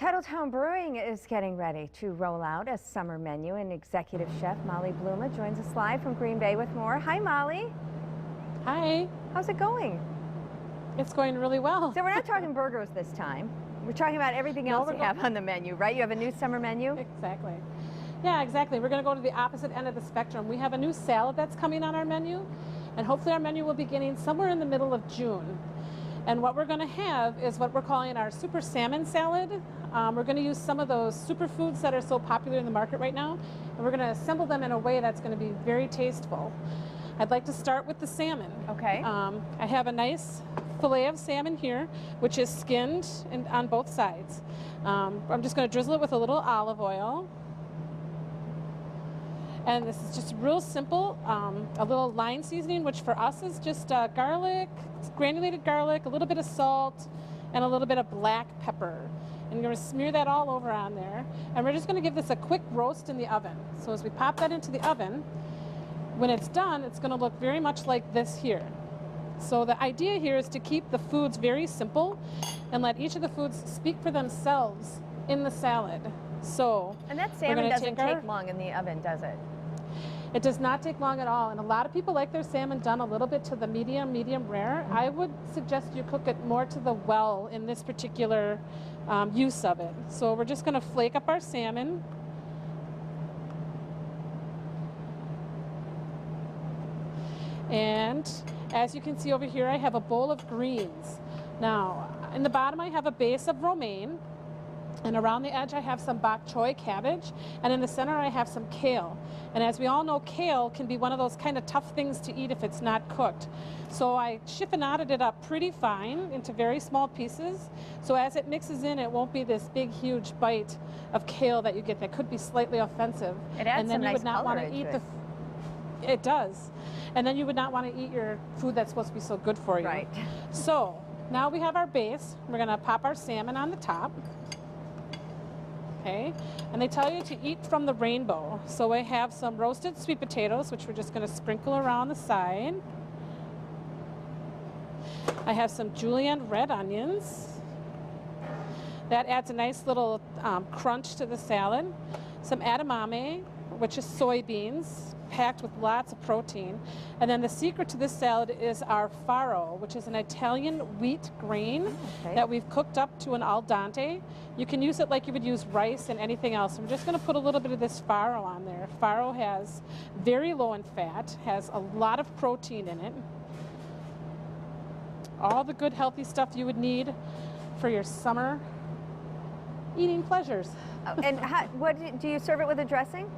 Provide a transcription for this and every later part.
Titletown Brewing is getting ready to roll out a summer menu, and executive chef Molly Bluma joins us live from Green Bay with more. Hi, Molly. Hi. How's it going? It's going really well. So we're not talking burgers this time. We're talking about everything else you have on the menu, right? You have a new summer menu? Exactly. Yeah, exactly. We're going to go to the opposite end of the spectrum. We have a new salad that's coming on our menu, and hopefully our menu will be beginning somewhere in the middle of June. And what we're going to have is what we're calling our super salmon salad. We're going to use some of those superfoods that are so popular in the market right now, and we're going to assemble them in a way that's going to be very tasteful. I'd like to start with the salmon. Okay. I have a nice fillet of salmon here, which is skinned on both sides. I'm just going to drizzle it with a little olive oil. And this is just real simple, a little lime seasoning, which for us is just garlic, granulated garlic, a little bit of salt, and a little bit of black pepper. And you're going to smear that all over on there. And we're just going to give this a quick roast in the oven. So as we pop that into the oven, when it's done, it's going to look very much like this here. So the idea here is to keep the foods very simple and let each of the foods speak for themselves in the salad. So, and that salmon doesn't take long in the oven, does it? It does not take long at all, and a lot of people like their salmon done a little bit to the medium rare. I would suggest you cook it more to the well in this particular use of it. So we're just going to flake up our salmon. And as you can see over here, I have a bowl of greens. Now, in the bottom I have a base of romaine. And around the edge I have some bok choy cabbage, and in the center I have some kale. And as we all know, kale can be one of those kind of tough things to eat if it's not cooked. So I chiffonaded it up pretty fine into very small pieces. So as it mixes in, it won't be this big, huge bite of kale that you get that could be slightly offensive. It adds and then some you nice would not color want to eat into the. It does. And then you would not want to eat your food that's supposed to be so good for you. Right. So now we have our base. We're going to pop our salmon on the top. Okay, and they tell you to eat from the rainbow. So I have some roasted sweet potatoes, which we're just going to sprinkle around the side. I have some julienne red onions. That adds a nice little crunch to the salad. Some edamame, which is soybeans, packed with lots of protein. And then the secret to this salad is our farro, which is an Italian wheat grain that we've cooked up to an al dente. You can use it like you would use rice and anything else. I'm just going to put a little bit of this farro on there. Farro has very low in fat, has a lot of protein in it. All the good healthy stuff you would need for your summer eating pleasures. And what do you serve it with a dressing?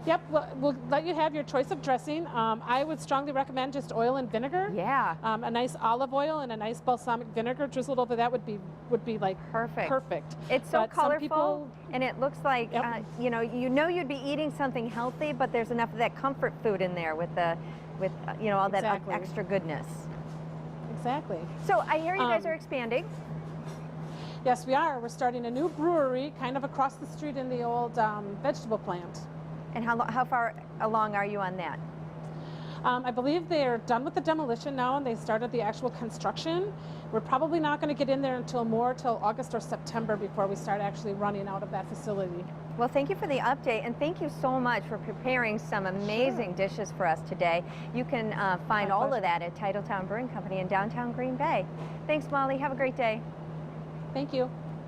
Yep, we'll let you have your choice of dressing. I would strongly recommend just oil and vinegar. Yeah. A nice olive oil and a nice balsamic vinegar drizzled over that would be like perfect. It's so colorful, and it looks like you know you'd be eating something healthy, but there's enough of that comfort food in there with all that extra goodness. Exactly. So I hear you guys are expanding. Yes, we are. We're starting a new brewery kind of across the street in the old vegetable plant. And how far along are you on that? I believe they're done with the demolition now, and they started the actual construction. We're probably not going to get in there until August or September before we start actually running out of that facility. Well, thank you for the update, and thank you so much for preparing some amazing dishes for us today. You can find all of that at Titletown Brewing Company in downtown Green Bay. Thanks, Molly. Have a great day. Thank you.